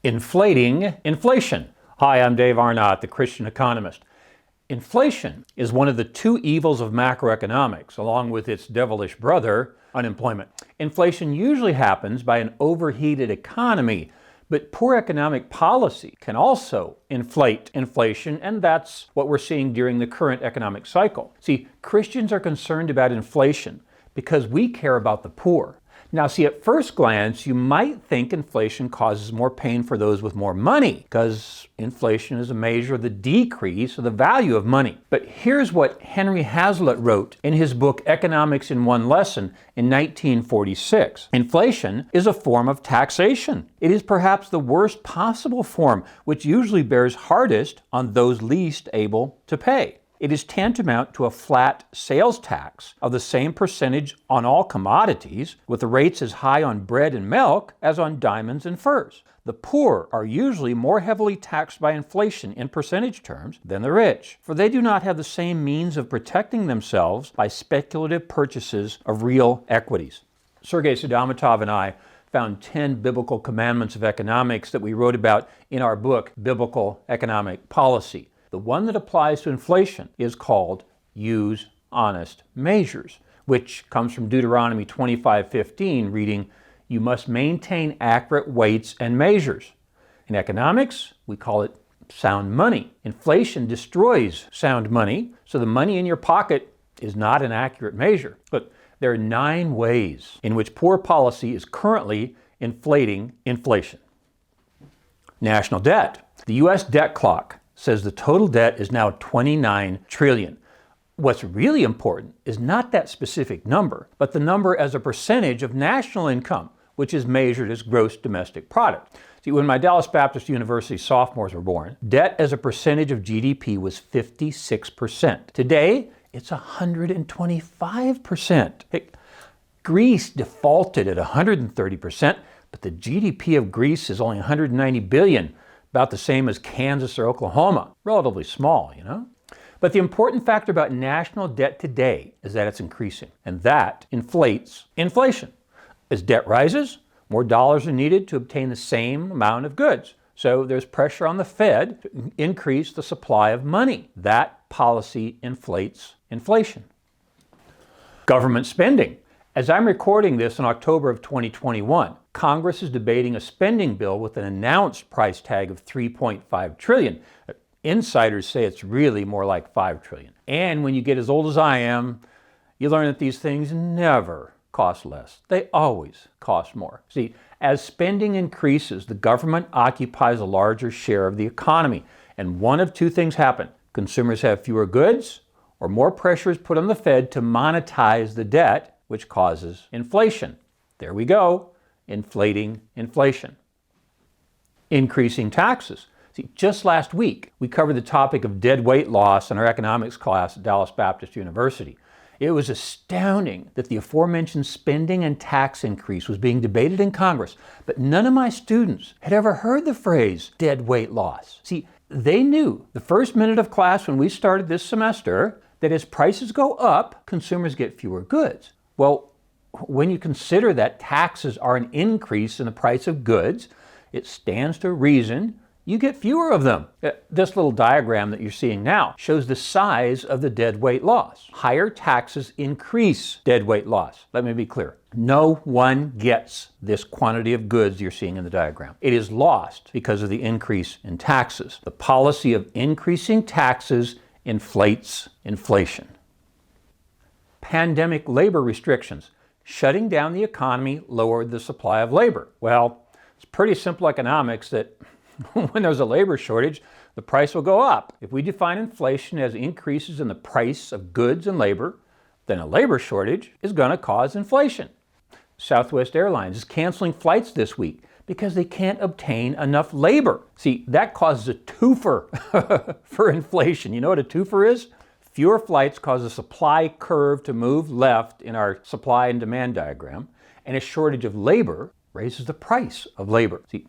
Inflating inflation. Hi, I'm Dave Arnott, the Christian Economist. Inflation is one of the two evils of macroeconomics, along with its devilish brother, unemployment. Inflation usually happens by an overheated economy, but poor economic policy can also inflate inflation, and that's what we're seeing during the current economic cycle. See, Christians are concerned about inflation because we care about the poor. Now, see, at first glance, you might think inflation causes more pain for those with more money, because inflation is a measure of the decrease of the value of money. But here's what Henry Hazlitt wrote in his book Economics in One Lesson in 1946. Inflation is a form of taxation. It is perhaps the worst possible form, which usually bears hardest on those least able to pay. It is tantamount to a flat sales tax of the same percentage on all commodities, with the rates as high on bread and milk as on diamonds and furs. The poor are usually more heavily taxed by inflation in percentage terms than the rich, for they do not have the same means of protecting themselves by speculative purchases of real equities. Sergei Sadamatov and I found 10 biblical commandments of economics that we wrote about in our book, Biblical Economic Policy. The one that applies to inflation is called use honest measures, which comes from Deuteronomy 25:15, reading, "You must maintain accurate weights and measures." In economics, we call it sound money. Inflation destroys sound money, so the money in your pocket is not an accurate measure. But there are 9 ways in which poor policy is currently inflating inflation. National debt. The U.S. debt clock says the total debt is now 29 trillion. What's really important is not that specific number, but the number as a percentage of national income, which is measured as gross domestic product. See, when my Dallas Baptist University sophomores were born, debt as a percentage of GDP was 56%. Today, it's 125%. Greece defaulted at 130%, but the GDP of Greece is only 190 billion. About the same as Kansas or Oklahoma. Relatively small, you know? But the important factor about national debt today is that it's increasing, and that inflates inflation. As debt rises, more dollars are needed to obtain the same amount of goods. So there's pressure on the Fed to increase the supply of money. That policy inflates inflation. Government spending. As I'm recording this in October of 2021, Congress is debating a spending bill with an announced price tag of $3.5 trillion. Insiders say it's really more like $5 trillion. And when you get as old as I am, you learn that these things never cost less. They always cost more. See, as spending increases, the government occupies a larger share of the economy. And one of two things happen. Consumers have fewer goods, or more pressure is put on the Fed to monetize the debt, which causes inflation. There we go. Inflating inflation. Increasing taxes. See, just last week, we covered the topic of dead weight loss in our economics class at Dallas Baptist University. It was astounding that the aforementioned spending and tax increase was being debated in Congress, but none of my students had ever heard the phrase dead weight loss. See, they knew the first minute of class when we started this semester that as prices go up, consumers get fewer goods. Well, when you consider that taxes are an increase in the price of goods, it stands to reason you get fewer of them. This little diagram that you're seeing now shows the size of the dead weight loss. Higher taxes increase dead weight loss. Let me be clear. No one gets this quantity of goods you're seeing in the diagram. It is lost because of the increase in taxes. The policy of increasing taxes inflates inflation. Pandemic labor restrictions. Shutting down the economy lowered the supply of labor. Well, it's pretty simple economics that when there's a labor shortage, the price will go up. If we define inflation as increases in the price of goods and labor, then a labor shortage is going to cause inflation. Southwest Airlines is canceling flights this week because they can't obtain enough labor. See, that causes a twofer for inflation. You know what a twofer is? Fewer flights cause a supply curve to move left in our supply and demand diagram, and a shortage of labor raises the price of labor. See,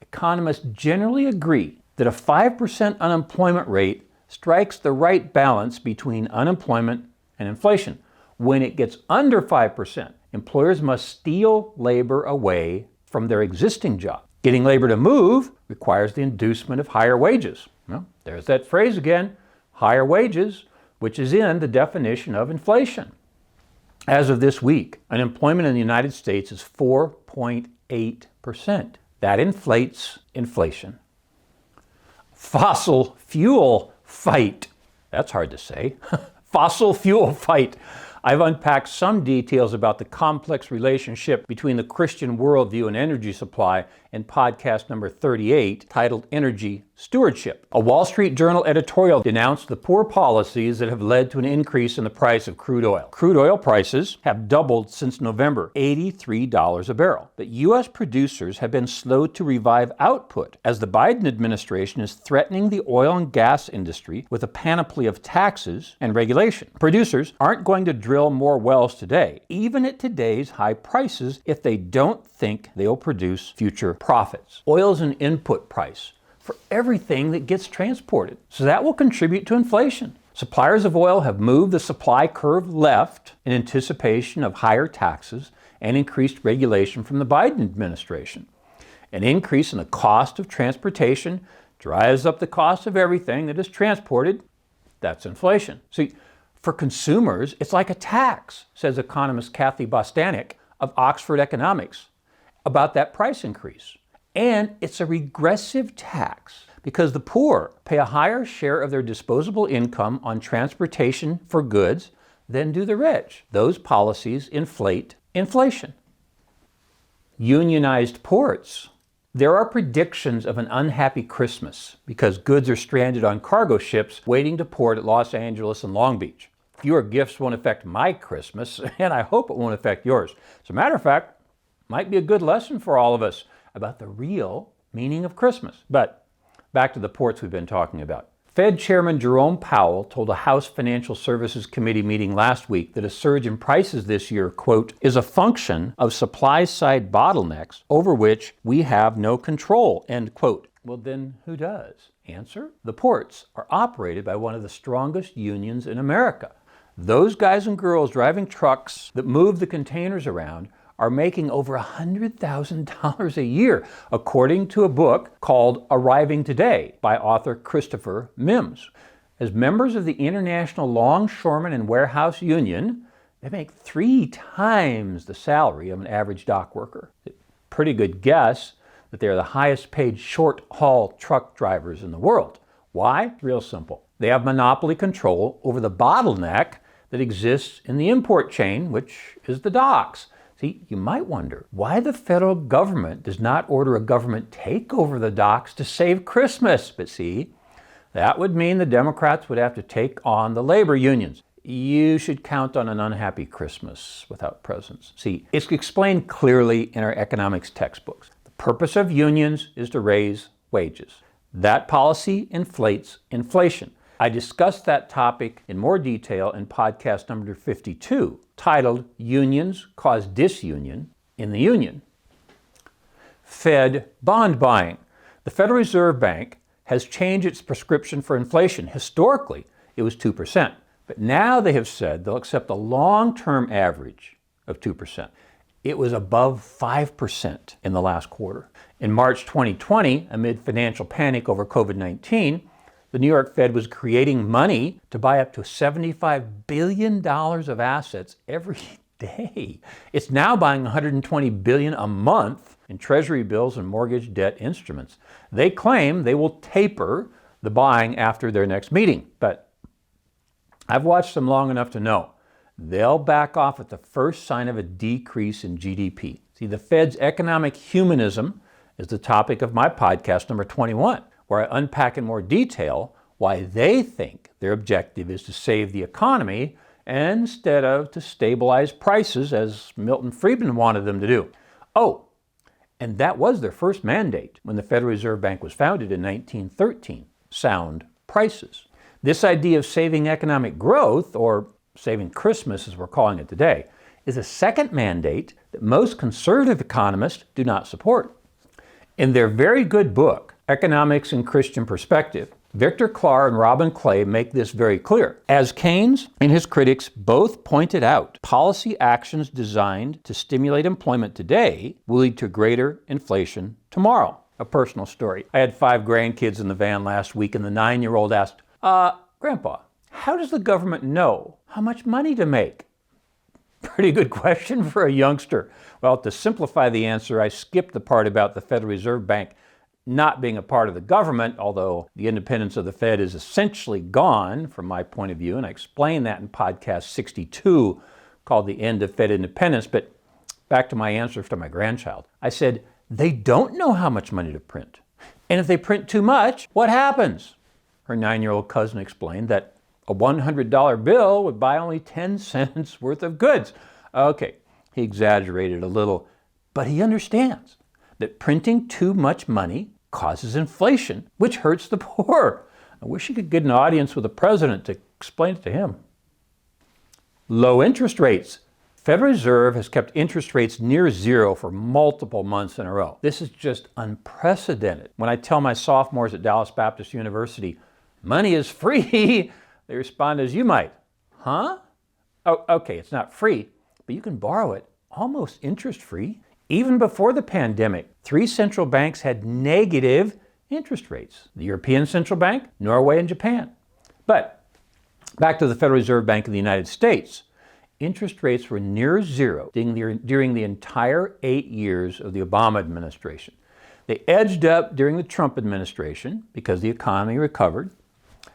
economists generally agree that a 5% unemployment rate strikes the right balance between unemployment and inflation. When it gets under 5%, employers must steal labor away from their existing job. Getting labor to move requires the inducement of higher wages. Well, there's that phrase again, higher wages, which is in the definition of inflation. As of this week, unemployment in the United States is 4.8%. That inflates inflation. Fossil fuel fight. That's hard to say. Fossil fuel fight. I've unpacked some details about the complex relationship between the Christian worldview and energy supply in podcast number 38, titled Energy Stewardship. A Wall Street Journal editorial denounced the poor policies that have led to an increase in the price of crude oil. Crude oil prices have doubled since November, $83 a barrel. But U.S. producers have been slow to revive output as the Biden administration is threatening the oil and gas industry with a panoply of taxes and regulation. Producers aren't going to drill more wells today, even at today's high prices, if they don't think they'll produce future profits. Oil is an input price for everything that gets transported, so that will contribute to inflation. Suppliers of oil have moved the supply curve left in anticipation of higher taxes and increased regulation from the Biden administration. An increase in the cost of transportation drives up the cost of everything that is transported. That's inflation. See, for consumers, it's like a tax, says economist Kathy Bostanek of Oxford Economics about that price increase. And it's a regressive tax because the poor pay a higher share of their disposable income on transportation for goods than do the rich. Those policies inflate inflation. Unionized ports. There are predictions of an unhappy Christmas because goods are stranded on cargo ships waiting to port at Los Angeles and Long Beach. Fewer gifts won't affect my Christmas, and I hope it won't affect yours. As a matter of fact, might be a good lesson for all of us about the real meaning of Christmas. But back to the ports we've been talking about. Fed Chairman Jerome Powell told a House Financial Services Committee meeting last week that a surge in prices this year, quote, is a function of supply-side bottlenecks over which we have no control, end quote. Well, then who does? Answer, the ports are operated by one of the strongest unions in America. Those guys and girls driving trucks that move the containers around are making over $100,000 a year, according to a book called Arriving Today by author Christopher Mims. As members of the International Longshoremen and Warehouse Union, they make 3 times the salary of an average dock worker. Pretty good guess that they are the highest paid short-haul truck drivers in the world. Why? Real simple. They have monopoly control over the bottleneck that exists in the import chain, which is the docks. See, you might wonder why the federal government does not order a government takeover the docks to save Christmas. But see, that would mean the Democrats would have to take on the labor unions. You should count on an unhappy Christmas without presents. See, it's explained clearly in our economics textbooks. The purpose of unions is to raise wages. That policy inflates inflation. I discussed that topic in more detail in podcast number 52, titled Unions Cause Disunion in the Union. Fed bond buying. The Federal Reserve Bank has changed its prescription for inflation. Historically, it was 2%, but now they have said they'll accept a long-term average of 2%. It was above 5% in the last quarter. In March 2020, amid financial panic over COVID-19, the New York Fed was creating money to buy up to $75 billion of assets every day. It's now buying $120 billion a month in Treasury bills and mortgage debt instruments. They claim they will taper the buying after their next meeting, but I've watched them long enough to know they'll back off at the first sign of a decrease in GDP. See, the Fed's economic humanism is the topic of my podcast number 21. Where I unpack in more detail why they think their objective is to save the economy instead of to stabilize prices as Milton Friedman wanted them to do. Oh, and that was their first mandate when the Federal Reserve Bank was founded in 1913, sound prices. This idea of saving economic growth, or saving Christmas as we're calling it today, is a second mandate that most conservative economists do not support. In their very good book, Economics in Christian Perspective, Victor Clark and Robin Clay make this very clear. As Keynes and his critics both pointed out, policy actions designed to stimulate employment today will lead to greater inflation tomorrow. A personal story. I had 5 grandkids in the van last week, and the 9-year-old asked, Grandpa, how does the government know how much money to make? Pretty good question for a youngster. Well, to simplify the answer, I skipped the part about the Federal Reserve Bank not being a part of the government, although the independence of the Fed is essentially gone from my point of view, and I explained that in podcast 62 called The End of Fed Independence. But back to my answer to my grandchild. I said, they don't know how much money to print. And if they print too much, what happens? Her 9-year-old cousin explained that a $100 bill would buy only 10 cents worth of goods. Okay, he exaggerated a little, but he understands that printing too much money causes inflation, which hurts the poor. I wish he could get an audience with the president to explain it to him. Low interest rates. Federal Reserve has kept interest rates near zero for multiple months in a row. This is just unprecedented. When I tell my sophomores at Dallas Baptist University, money is free, they respond as you might. Huh? Oh, okay, it's not free, but you can borrow it almost interest-free. Even before the pandemic, 3 central banks had negative interest rates. The European Central Bank, Norway, and Japan. But back to the Federal Reserve Bank of the United States. Interest rates were near zero during the entire 8 years of the Obama administration. They edged up during the Trump administration because the economy recovered.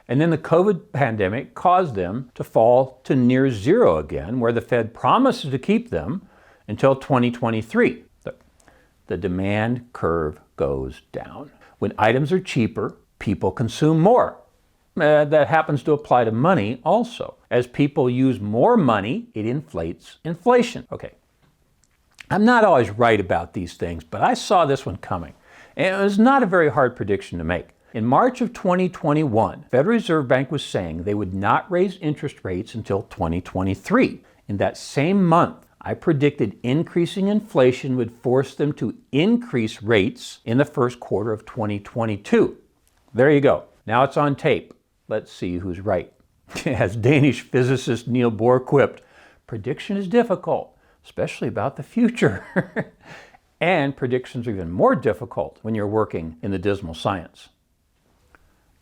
And then the COVID pandemic caused them to fall to near zero again, where the Fed promises to keep them until 2023. The demand curve goes down. When items are cheaper, people consume more. That happens to apply to money also. As people use more money, it inflates inflation. Okay, I'm not always right about these things, but I saw this one coming. And it was not a very hard prediction to make. In March of 2021, Federal Reserve Bank was saying they would not raise interest rates until 2023. In that same month, I predicted increasing inflation would force them to increase rates in the first quarter of 2022. There you go. Now it's on tape. Let's see who's right. As Danish physicist Niels Bohr quipped, prediction is difficult, especially about the future. And predictions are even more difficult when you're working in the dismal science.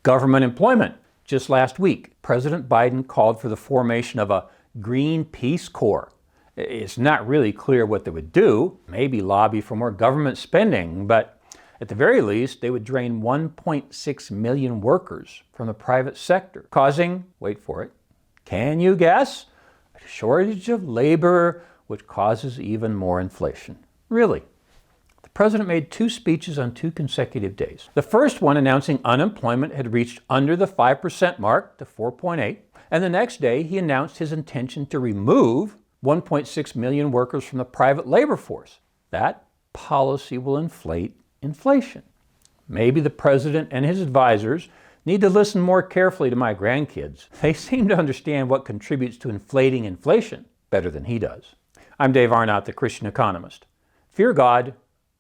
Government employment. Just last week, President Biden called for the formation of a Green Peace Corps. It's not really clear what they would do, maybe lobby for more government spending, but at the very least, they would drain 1.6 million workers from the private sector, causing, wait for it, can you guess? A shortage of labor, which causes even more inflation. Really? The president made 2 speeches on 2 consecutive days. The first one announcing unemployment had reached under the 5% mark to 4.8, and the next day he announced his intention to remove 1.6 million workers from the private labor force. That policy will inflate inflation. Maybe the president and his advisors need to listen more carefully to my grandkids. They seem to understand what contributes to inflating inflation better than he does. I'm Dave Arnott, the Christian Economist. Fear God,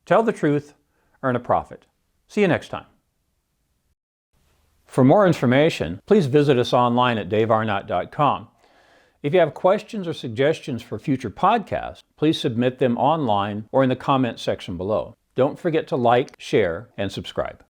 tell the truth, earn a profit. See you next time. For more information, please visit us online at davearnott.com. If you have questions or suggestions for future podcasts, please submit them online or in the comment section below. Don't forget to like, share, and subscribe.